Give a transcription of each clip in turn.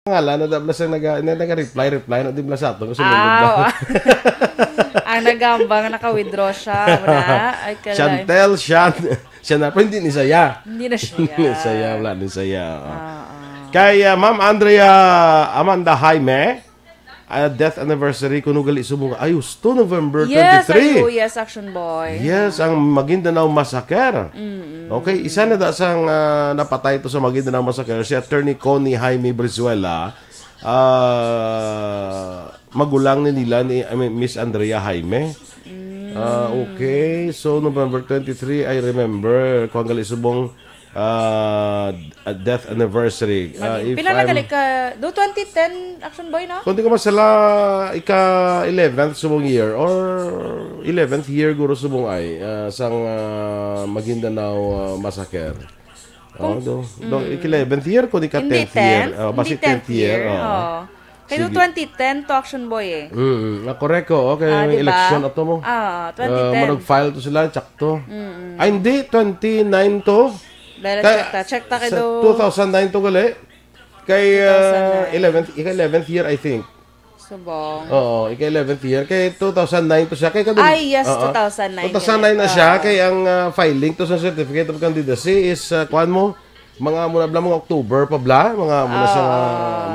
Ngalan na dabla sa naga-reply na dibla sa ato kasi lang. Ang nagambang naka-withdraw siya ay Chantel siya na hindi ni saya. Hindi na siya. Hindi ni saya, wala ni saya. Kay Ma'am Andrea Amanda Jaime, death anniversary kuno gali subong ayos to November 23. Yes, Action Boy. Yes, ang Maguindanao Massacre. Okay, isa na da sang napatay to sa Maguindanao Massacre si Attorney Connie Jaime Brizuela. Magulang ni nila ni Miss Andrea Jaime. Okay, so November 23 I remember kung gali subong death anniversary. Pila na gali ka do 2010 Action Boy na? Kung di ko masala ika 11th subong year or 11th year guro subong ay sang Maguindanao Massacre. Do 11th year ko di ka 10th year. Basi 10th year. Kaya 2010 to Action Boy eh. Correct ko. Okay, may diba? election ato mo. 2010. Manag-file to sila, check to. Ay, hindi. 29 to. Dahil check ta kay do 2009 to gali. Kay 11th year I think. Subong. Oo, ika 11th year. Kay 2009 to siya. Kay kadun, yes, 2009. 2009 na siya. Kay ang filing to sa Certificate of Candidacy is, kuhan mo, mga muna bla mga October pa bla. Mga muna siya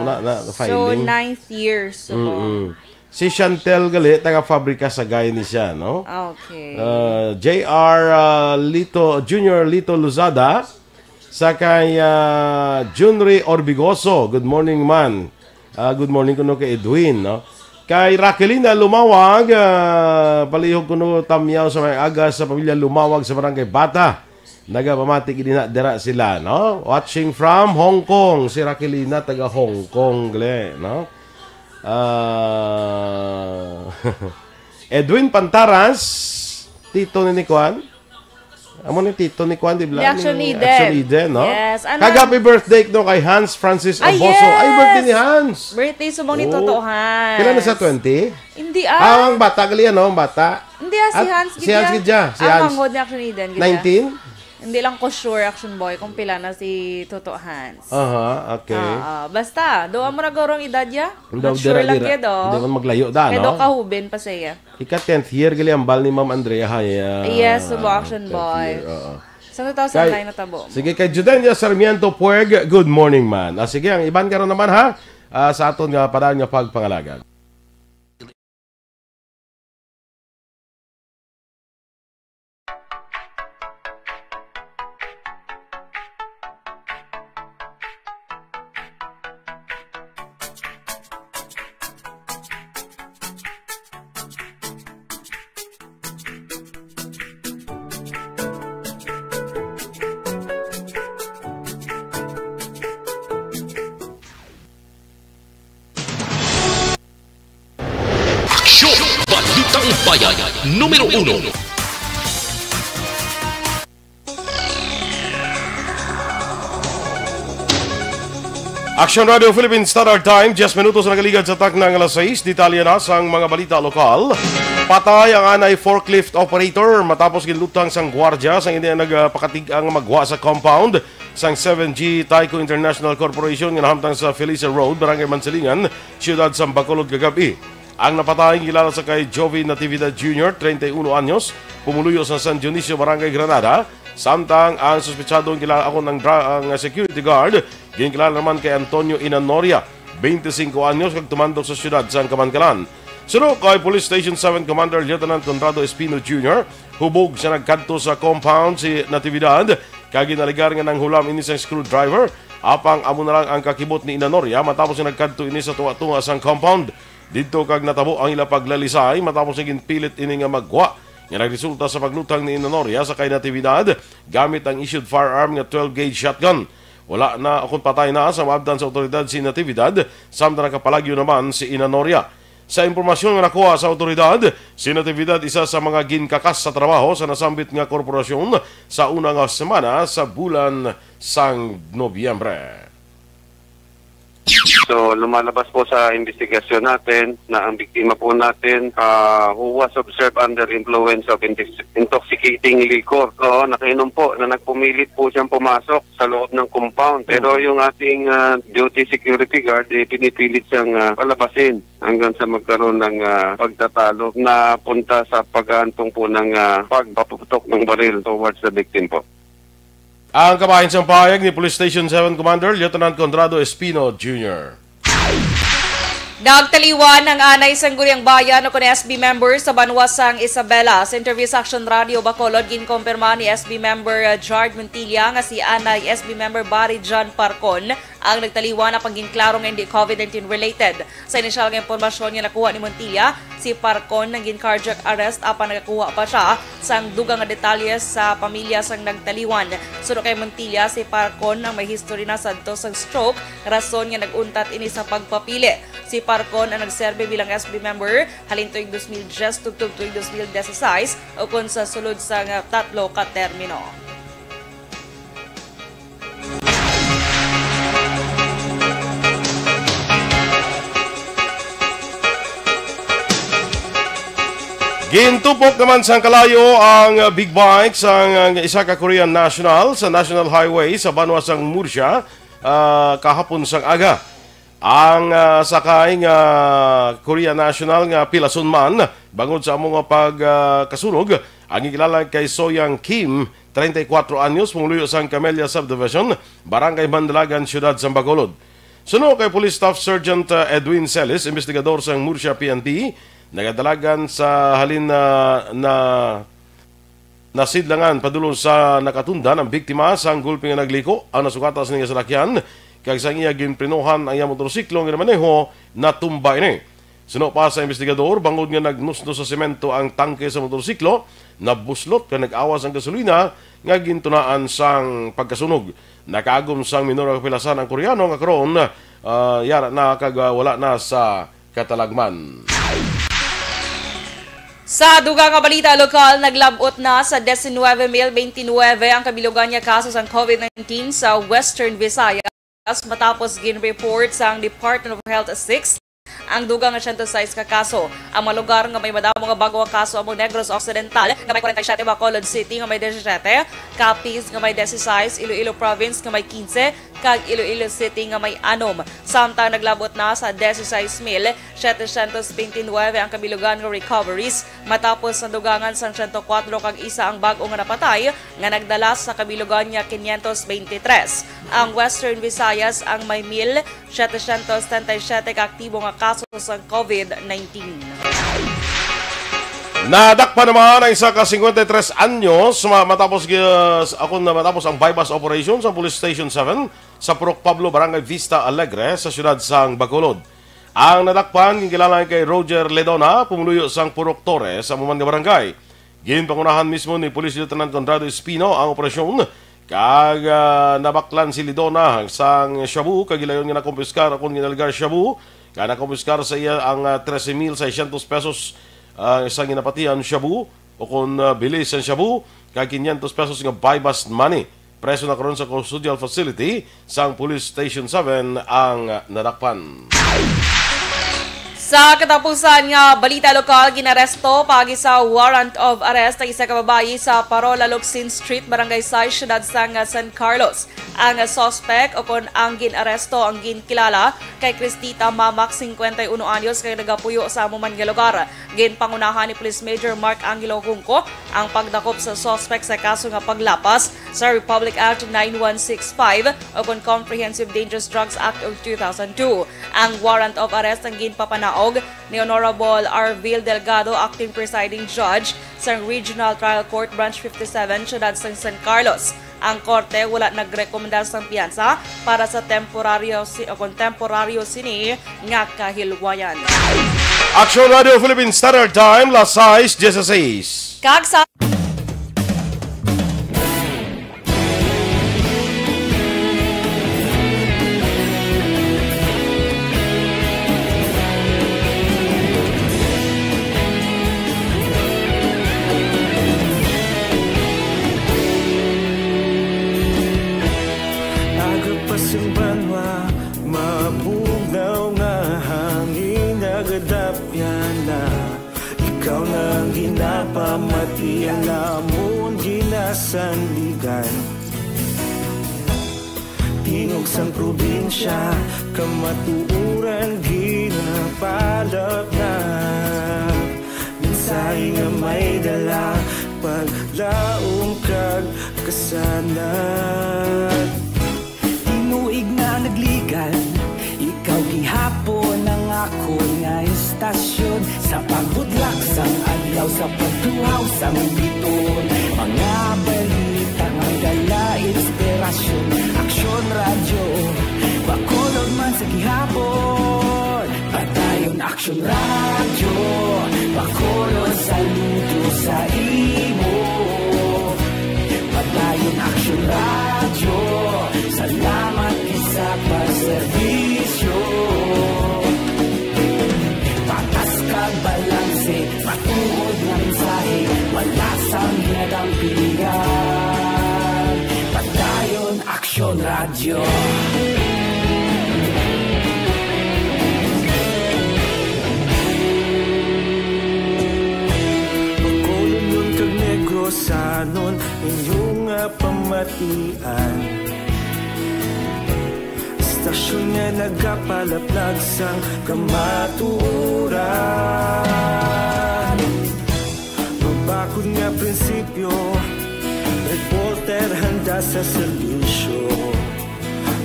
na filing. So, 9th year. Subong. Si Chantel gali, taga-fabrika sa gaya ni siya, no? Okay. J.R. Junior Lito Luzada, sa kay Junri Orbigoso. Good morning, man. Good morning kuno kay Edwin, no? Kay Raquelina Lumawag, palihog kuno tamyaw sa may aga sa pamilya Lumawag sa barangay Bata. Nagapamati dira sila, no? Watching from Hong Kong, si Raquelina taga Hong Kong, gle, no? Edwin Pantaras, tito ni Kwan. Amo ni tito ni Kwan, di ba? Action Eden, no? Yes. Happy birthday no kay Hans Francis Aboso. Ay, birthday ni Hans. Birthday subong ni Toto Hans. Kailan na sa 20? Hindi ang bata gali ano, ang bata. Hindi si Hans Si Hans gidya. Si Hans. Ang mangod ni Action Eden gidya. 19? Hindi lang ko sure, Action Boy, kung pila na si Toto Hans. Okay. Basta, doon mo na gaurong edad ya? Not sure lang yun, Hindi man maglayo da, no? Kaya doon kahubin pa siya. Ika 10th year, gali ang bal ni Ma'am Andrea. Yes, subo Action Boy. Sa 2009 na tabo. Sige, kay Judenia Sarmiento Pueg, good morning, man. Sige, ang iban ka rin naman, ha? Sa aton nga paraan nga pagpangalagan. Balitang Bayan, numero 1. Action Radio Philippines Standard Time, 10 minutos na nagaligad sa tak ng alas 6. Detalye na sa mga balita lokal. Patay ang anay forklift operator matapos ginlutang sang gwardya sang hindi nagpakatig ang magwa sa compound sang 7G Tyco International Corporation nga nahamtang sa Felicia Road, Barangay Mansilingan, siyudad sa Bacolod kagabi. Ang napatay kilala sa kay Jovi Natividad Jr., 31 anyos, pumuluyo sa San Dionisio, Barangay Granada. Samtang ang suspetsadong kilala ako ng security guard, ginkilala naman kay Antonio Inanoria, 25 anyos, kag tumandok sa siyudad sa Kamankalan. Sunod kay Police Station 7 Commander Lieutenant Conrado Espino Jr., hubog siya nagkanto sa compound si Natividad, kag ginaligar nga ng hulam ini sa screwdriver, apang amo na lang ang kakibot ni Inanoria matapos siya nagkanto ini sa tuwa-tunga sang compound. Dito kag natabo ang ila paglalisay matapos naging pilit ini nga magwa nga nagresulta sa paglutang ni Inanoria sa kay Natividad gamit ang issued firearm nga 12-gauge shotgun. Wala na akong patay na sa maabdan sa otoridad si Natividad, samtang nakapalagyo naman si Inanoria. Sa impormasyon nga nakuha sa otoridad, si Natividad isa sa mga ginkakas sa trabaho sa nasambit nga korporasyon sa unang semana sa bulan sang Nobyembre. So lumalabas po sa investigasyon natin na ang biktima po natin who was observed under influence of intoxicating liquor. So nakainom po na nagpumilit po siyang pumasok sa loob ng compound. Pero yung ating duty security guard, pinipilit siyang palabasin hanggang sa magkaroon ng pagtatalo na punta sa pag-aantong po ng pagpaputok ng baril towards the victim po. Ang kabahin sa pahayag ni Police Station 7 Commander Lieutenant Conrado Espino Jr. Nagtaliwan ng anay sangguniang bayan o SB member sa Banwasang Isabela. Sa interview sa Action Radio Bacolod, ginkompirma ni SB member Jard Montilla nga si anay SB member Barry John Parcon ang nagtaliwan na pangginklaro nga hindi COVID-19 related. Sa inisyal nga impormasyon nga nakuha ni Montilla, si Parcon nang cardiac arrest apan nakakuha pa siya sang dugang nga detalye sa pamilya sang nagtaliwan. Suno kay Montilla, si Parcon nang may history na sadto sang stroke, rason nga naguntat ini sa pagpapili. Si Parcon ang nagserbe bilang SB member halin tuig 2010 tugtog tuig 2016 o kung sa sulod sa tatlo ka termino. Gintupok naman sa kalayo ang big bike sa isa ka Korean national sa National Highway sa Banwasang Murcia kahapon sang aga. Ang sakay nga Korean national nga pilason man bangod sa among pagkasunog ang ikilala kay Soyang Kim, 34 anyos, pumuluyo sa Camellia Subdivision, Barangay Mandalagan, Siyudad sa Bacolod. Suno kay Police Staff Sergeant Edwin Celis, investigador sa Murcia PNP, nagadalagan sa halin na nasidlangan padulong sa nakatunda ng biktima sa gulpi nga nagliko ang nasukatas niya sa lakyan kag sa iya ginprinuhan ang iya motorsiklo nga maneho na tumba ini. Suno pa sa investigador bangod nga nagnusno sa semento ang tangke sa motorsiklo, nabuslot ka nag-awas ang gasolina nga gintunaan sang pagkasunog. Nakaagom sang minor nga kapilasan ang Koreano nga karon yara na kag wala na sa katalagman. Sa dugang nga balita lokal, naglabot na sa 19,029 ang kabilugan niya kaso ng COVID-19 sa Western Visayas matapos gin-report sa Department of Health 6 ang dugang nga 106 ka kaso. Ang mga lugar nga may madamo nga bago kaso among Negros Occidental nga may 47, Bacolod City nga may 17, Capiz nga may 16, Iloilo Province nga may 15, kag Iloilo City nga may 6. Samtang naglabot na sa 16,729 ang kabilugan nga recoveries matapos ang dugangan sa 104 kag isa ang bago nga napatay nga nagdala sa kabilugan niya 523. Ang Western Visayas ang may 1,777 ka aktibo nga kaso sa COVID-19. Nadakpan naman ang isa ka 53 anyos matapos ang bypass operation sa Police Station 7 sa Purok Pablo, Barangay Vista Alegre sa siyudad sang Bacolod. Ang nadakpan kilala kay Roger Ledona, pumuluyo sang Purok Torres sa Muman nga barangay. Ginpangunahan mismo ni Police Lieutenant Conrado Espino ang operasyon kag nabaklan si Ledona sang shabu kag ilayon nga nakumpiskar akong ginalgar shabu kag nakumpiskar sa iya ang 13,600 pesos sa ginapatian shabu o kung bilis ang shabu kag 500 pesos nga bypass money. Preso na karon sa custodial facility sang Police Station 7 ang nadakpan. Sa katapusan nga balita lokal, ginaresto pagi sa warrant of arrest ang isa ka babayi sa Parola Locsin Street, Barangay 6, siyudad sang San Carlos. Ang suspect o kung ang ginaresto ang ginkilala kay Cristita Mamak, 51 anyos, kay nagapuyo sa amuman nga lugar. Ginpangunahan ni Police Major Mark Angelo Junco ang pagdakop sa suspect sa kaso nga paglapas sa Republic Act 9165 o kung Comprehensive Dangerous Drugs Act of 2002. Ang warrant of arrest ang ginpapanaog ni Honorable Arvil Delgado, Acting Presiding Judge sa Regional Trial Court Branch 57, siyudad sa San Carlos. Ang korte wala nagrekomenda sa piyansa para sa temporaryo sini nga kahilwayan. Action Radio Philippine Standard Time, las 6:16. Kag sa Agapasang banwa, mabugnaw mamati ang namon ginasandigan. Tingog sang probinsya, kamatuuran ginapalap na. Minsay nga may dala, paglaong kag kasanad. Tinuig na nagligan, ikaw gihapon ang ako nga istasyon. Sa pagbutlak sang adlaw, sa pagtuhaw sang biton. Mga balita nga dala inspirasyon. Aksyon radyo, bakolog man sa gihapon. Patayon aksyon radyo, bakolog saludo sa imo. Patayon aksyon radyo, salamat isa pagserbisyo. Patas kag balanse, matuod ng mensahe, wala sang hinadampingan. Patayon aksyon radyo. Pagkolon kag negrosanon, inyong pamatian. Istasyon nga nagapalaplag sang kamaturan. Mabakod nga prinsipyo, reporter handa sa serbisyo.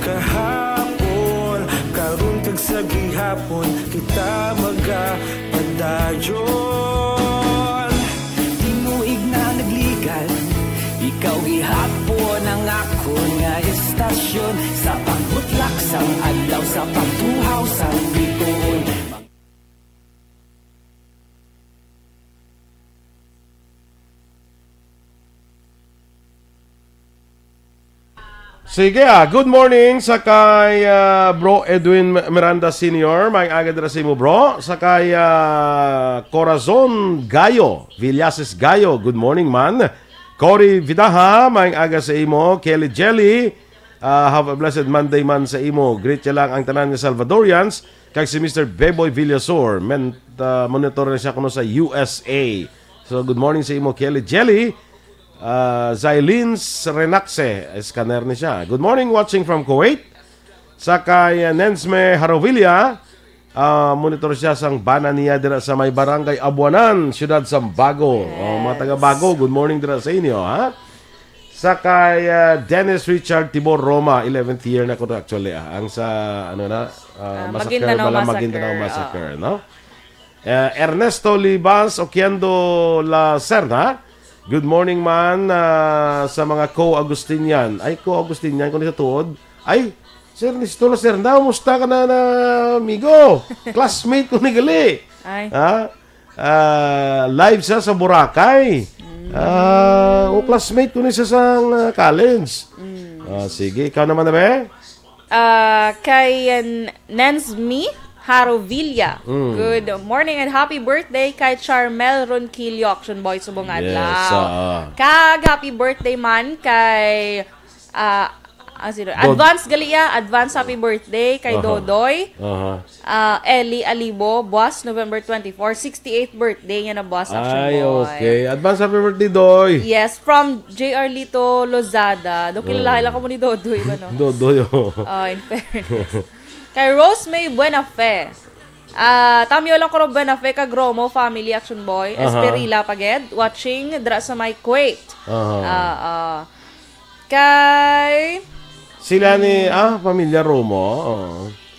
Kahapon, karon kag sa gihapon, kita magapadayon. Tinuig na nagligan, ikaw gihapon ang ako nga istasyon. Sa pagbutlak sang adlaw, sa pagtuhaw sang biton. Sige, good morning sa kay Bro Edwin Miranda Sr. May agad na mo, bro. Sa kay Corazon Gayo, Villases Gayo, good morning, man. Cory Vidaha, may aga sa imo. Kelly Jelly, have a blessed Monday man sa imo. Greet ya lang ang tanan ng Salvadorians. Kay si Mr. Beboy Villasor, monitor na siya kuno sa USA. So, good morning sa imo, Kelly Jelly. Zailin Renaxe, scanner ni siya. Good morning, watching from Kuwait. Sa kay Nensme Harovilla, monitor siya sang bana niya dira sa may barangay Abuanan, Siyudad Sambago. Mga taga Bago, good morning dira sa inyo, ha? Sa kay Dennis Richard Tibor Roma, 11th year na ko actually, ang sa ano na massacre, Maguindanao Massacre, no? Ernesto Libas Oquiendo La Serna, good morning man sa mga co-Agustinian. Ay, co-Agustinian, kung sa tuod. Ay, Sir Nisto na Sir, musta ka na amigo? Classmate ko ni Gali. Ay. Live siya sa Boracay. Classmate ko ni siya sa college. Sige, ikaw naman na ba? Kay Nensmi Harovilla. Good morning and happy birthday kay Charmel Ronquillo, Action Boy subong adlaw. Kag happy birthday man kay advance galia, advance happy birthday kay Dodoy. Ellie Alibo, boss, November 24, 68th birthday niya na boss, Action Boy. Ay, okay. Advance happy birthday, Doy. Yes, from JR Lito Lozada. Do kilala ka mo ni Dodoy ba, no? Dodoy, in fairness. Kay Rose May Buenafe. Tamyo lang ko ro Buenafe kag Romo Family, Action Boy. Esperila Paged, watching dra sa my Kuwait. Kay sila ni pamilya Romo.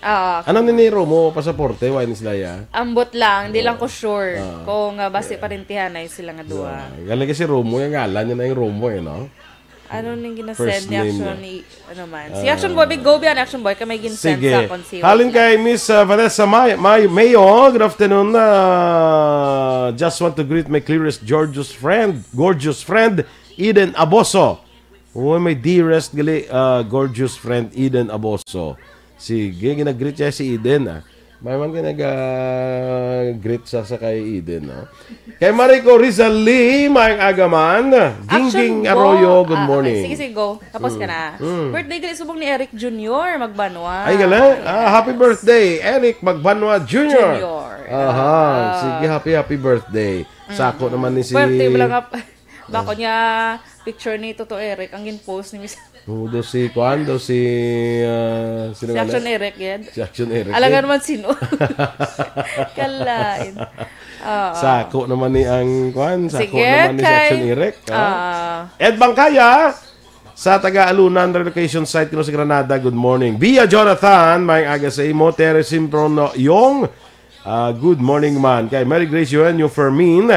Ano ni Romo pasaporte wa ni sila ya? Ambot lang, di lang ko sure kung base parentihan ay sila nga duha. Galing kasi Romo yung ngalan niya na yung Romo no. Ano nang ginasend ni Action ni ano man. Si Action Boy, Big Gobi ang Action Boy kay may ginsend sa conceal. Halin kay Miss Vanessa Mayo, good afternoon. Just want to greet my clearest gorgeous friend, Eden Aboso. My dearest gorgeous friend Eden Aboso. Sige, ginag-greet siya si Eden. May man nag-greet sa kay Eden, no? Kay Marico Rizali, mayang agaman. Gingging Arroyo, good morning. Sige, go. Tapos ka na. Birthday gali subong ni Eric Jr. Magbanwa. Ay, gala. Happy birthday, Eric Magbanwa Jr. Aha, sige, happy birthday. Sako naman ni si... Birthday mo lang bako niya picture ni Toto Eric ang in-post ni Miss. Do si Juan, do si... Si Action Eric yan. Si Action Eric. Alaga naman sino. Kalain. Sako naman ni ang Juan. Sako Sige, naman ni si Action Eric. Ed Bangkaya, sa taga-Alunan relocation site kino sa Granada, good morning. Bia Jonathan, may aga sa imo. Tere Simprono Yong, good morning man. Kay Mary Grace Eugenio Fermin,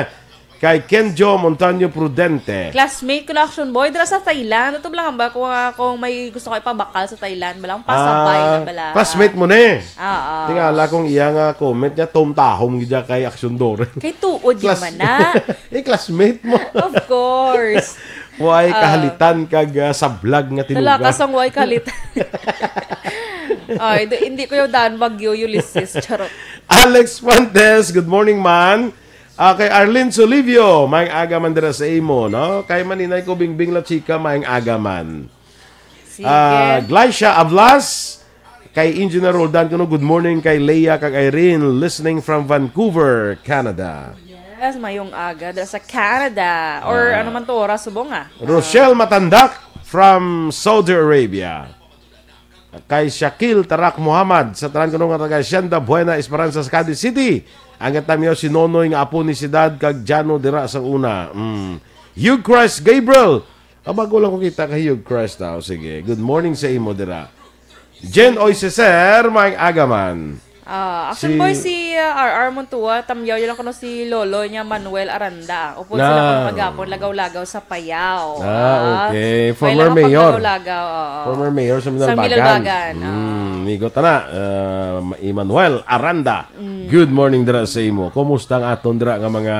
kay Kenjo Montaño Prudente. Classmate ko na Action Boy, dira sa Thailand. Ito lang ba kung may gusto ko ipabakal sa Thailand, balang pasabay na bala. Classmate mo ne. Oo. Kung iya nga comment niya, tumtahom gidya kay Action Dore. Kay tuod yung mana. Classmate mo. Of course. Why kahalitan kag sa vlog nga tinuga. Talaga sang why kahalitan. Ay, hindi ko yung daan Bagyo Ulysses. Charot. Alex Fuentes, good morning man. Kay Arlene Solivio, maing aga man dira sa imo, no? Kay maninay ko bingbing la chika, maing aga man. Sige. Glycia Avlas, kay Engineer Roldan kuno, good morning kay Leia kag Irene, listening from Vancouver, Canada. Yes, mayong aga dira sa Canada. Or ano man to, oras subong Rochelle Matandak from Saudi Arabia. Kay Shakil Tarak Muhammad, sa tanan kuno nga taga Hacienda Buena Esperanza, Cadiz City. Ang katamiyo si Nonoy nga apo ni Sidad kag Jano dira sa una. Hugh Christ Gabriel. Bago lang ko kita kay Hugh Christ daw. Sige. Good morning sa imo dira. Jen Oiseser, may agaman. Action boy si RR Montua, tamyaw yun lang kuno si Lolo niya Manuel Aranda. Upod sila kagapon lagaw-lagaw sa Payaw. Okay. Former mayor. Lagaw-lagaw. Former mayor sa Minalbagan. Migo tana, Emmanuel Aranda. Good morning dira sa imo. Kumusta ang aton dira nga mga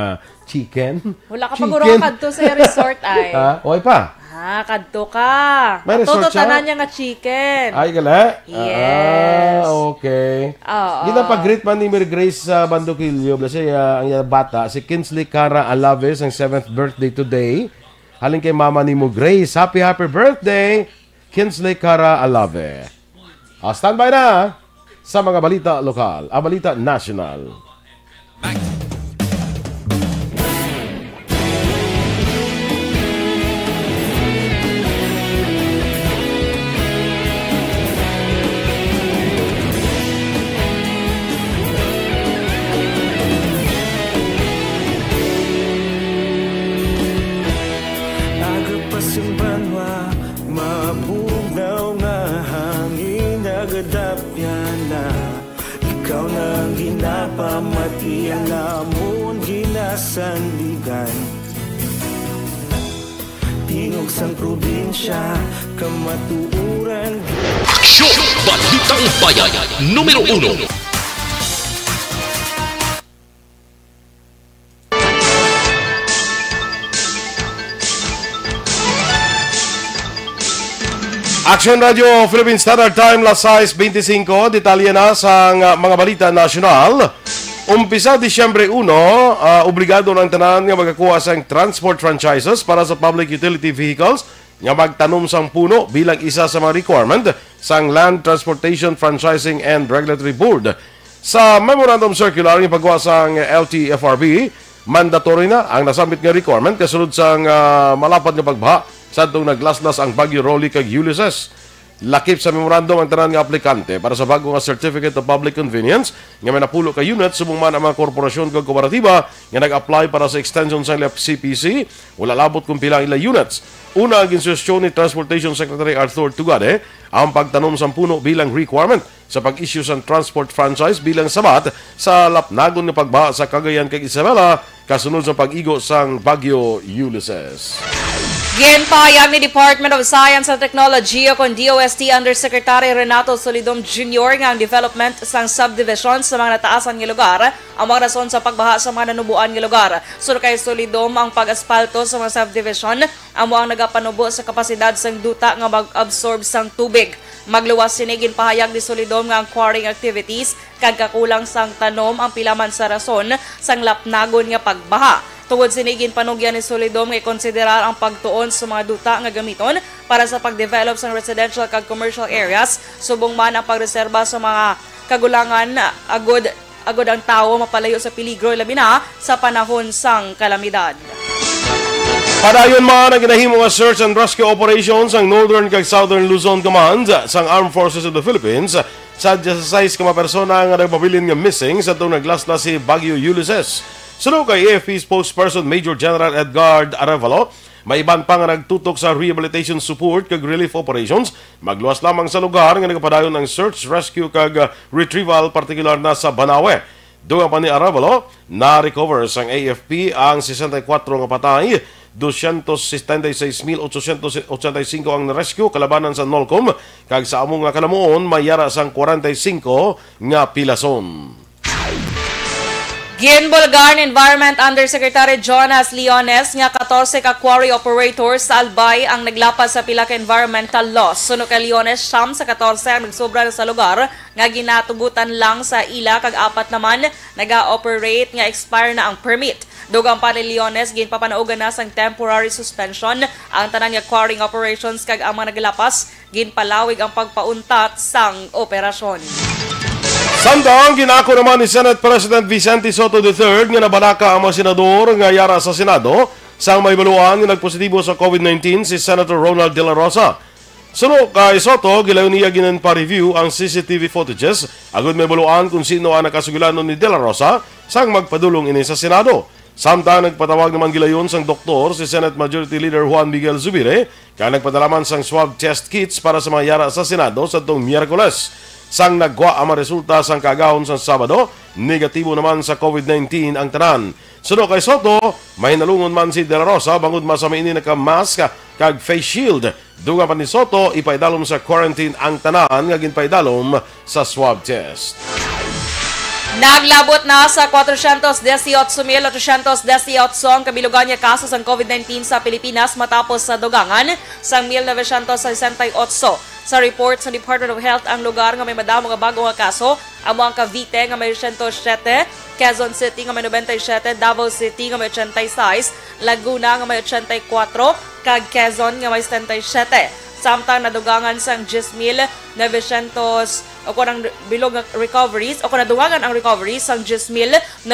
chicken? Wala ka paguro kadto sa resort ay. Oy pa. Kadto ka. Toto tanan niya nga chicken. Ay gala? Yes. Okay. Gina pag-greet man ni Mary Grace sa Bandokilyo. Blase ang bata, si Kinsley Cara Alaves, ang 7th birthday today. Halin kay mama ni mo Grace. Happy birthday, Kinsley Cara Alave. Standby na sa mga balita lokal, balita national. Ikaw nang ginapamati ang lamon ginasandigan. Tingog sang probinsya, kamatuuran. Aksyon! Balitang Bayan, numero 1. Action Radio Philippine Standard Time, las 6:25, detalye na sa mga balita nasyonal. Umpisa Disyembre 1, obligado ng tanan nga magakuha sang transport franchises para sa public utility vehicles nga magtanom sang puno bilang isa sa mga requirement sang Land Transportation Franchising and Regulatory Board. Sa Memorandum Circular ng paggawa sang LTFRB, mandatory na ang nasambit nga requirement kasunod sang malapad nga pagbaha sa itong naglaslas ang Bagyo Rolly kag Ulysses. Lakip sa memorandum ang tanan nga aplikante para sa bago nga Certificate of Public Convenience nga may napulo ka unit subong man ang mga korporasyon kag kooperatiba nga nag-apply para sa extension sa CPC. Wala labot kung pila ila units. Una ang insusyon ni Transportation Secretary Arthur Tugade ang pagtanom sa puno bilang requirement sa pag-issue sa transport franchise bilang sabat sa lapnagon nga pagbaha sa Cagayan kag Isabela kasunod sa pag-igo sang Bagyo Ulysses. Ginpahayag ni Department of Science and Technology o kung DOST Undersecretary Renato Solidom Jr. nga ang development sang subdivision sa mga nataasan nga lugar ang mga rason sa pagbaha sa mga nanubuan nga lugar. Sur kay Solidom ang pag-aspalto sa mga subdivision amo ang nagapanubo sa kapasidad sang duta nga mag-absorb sang tubig. Magluwas sinigin pahayag ni Solidom nga ang quarrying activities kag kakulang sang tanom ang pilaman sa rason sang lapnagon nga pagbaha. Tungod sinigin panugyan ni Solidom nga konsiderar ang pagtuon sa mga duta nga gamiton para sa pag-develop sa residential kag commercial areas subong man ang pagreserba sa mga kagulangan agod agod ang tao mapalayo sa peligro labi na sa panahon sang kalamidad. Padayon man ang ginahimo nga search and rescue operations ang Northern kag Southern Luzon Command sang Armed Forces of the Philippines sa 16 ka mga persona nga nagpabilin nga missing sa itong naglaslas si Baguio Ulysses. Sunod kay AFP spokesperson Major General Edgar Arevalo, may iban pa nga nagtutok sa rehabilitation support kag relief operations. Magluwas lamang sa lugar nga nagpadayon ang search, rescue kag retrieval partikular na sa Banawe. Dunga pa ni Arevalo, na-recover sang AFP ang 64 nga patay, 276,885 ang na-rescue kalabanan sa NOLCOM, kag sa among nga kalamuon mayara sang 45 nga pilason. Ginbulgar Environment Undersecretary Jonas Leones nga 14 ka quarry operators sa Albay ang naglapas sa pila ka environmental laws. Suno kay Leones, siyam sa 14 ang nagsobra sa lugar nga ginatugutan lang sa ila kag apat naman naga-operate nga expire na ang permit. Dugang pa ni Leones, ginpapanaugan na sang temporary suspension ang tanan nga quarrying operations kag ang mga naglapas, ginpalawig ang pagpauntat sang operasyon. Samtang ginako naman ni Senate President Vicente Soto III nga nabalaka ang mga senador nga yara sa Senado sang may baluan nga nagpositibo sa COVID-19 si Senator Ronald De La Rosa. Suno kay Soto, gilayon niya ginan pa-review ang CCTV footages agud may baluan kung sino ang nakasugulanon ni De La Rosa sang magpadulong ini sa Senado. Samtang nagpatawag naman gilayon sang doktor si Senate Majority Leader Juan Miguel Zubire kaya nagpadalaman sang swab test kits para sa mga yara sa Senado sa itong Miyerkules. Sang nagwa ang resulta sang kagahon sa Sabado, negatibo naman sa COVID-19 ang tanan. Suno kay Soto, may nalungon man si De La Rosa bangod masama ini naka-mask kag face shield. Dunga pa ni Soto, ipaidalom sa quarantine ang tanan nga ginpaidalom sa swab test. Naglabot na sa 418,818 ang kabilugan niya kaso ng COVID-19 sa Pilipinas matapos sa dugangan sa 1968. Sa report sa Department of Health, ang lugar nga may madamo nga bago nga kaso, amo ang Cavite nga may 107, Quezon City nga may 97, Davao City nga may 86, Laguna nga may 84, kag Quezon nga may 77. Samtang nadugangan sang 10,900 o kunang bilog nga recoveries o kung nadugangan ang recoveries sang 10,957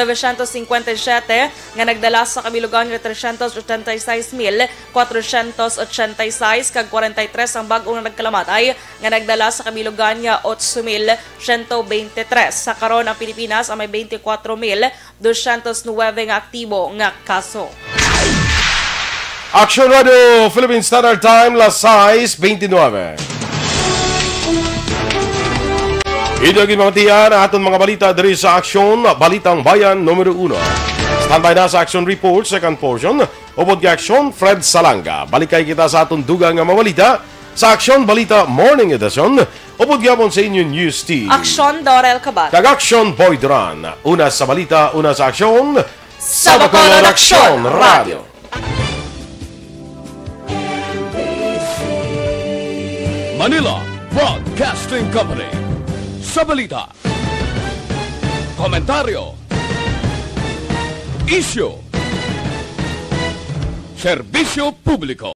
nga nagdala sa kabilugan nga 386,486 kag 43 ang bagong nagkalamatay nga nagdala sa kabilugan nga 8,123. Sa karon ang Pilipinas ang may 24,209 nga aktibo nga kaso. Action Radio Philippine Standard Time, las 6:29. Ito ang mamatiyan ang aton mga balita diri sa Aksyon, Balitang Bayan numero 1. Standby na sa Action Report, second portion. Upod kay Aksyon, Fred Salanga. Balikay kita sa aton dugang nga mabalita sa Aksyon Balita Morning Edition. Upod gyapon sa inyong news team. Aksyon Dorel Cabat. Kag Aksyon Boy Duran. Una sa balita, una sa Aksyon. Sa Bacolod Aksyon Radio. Manila Broadcasting Company. Sa balita, komentaryo, isyu, serbisyo publiko.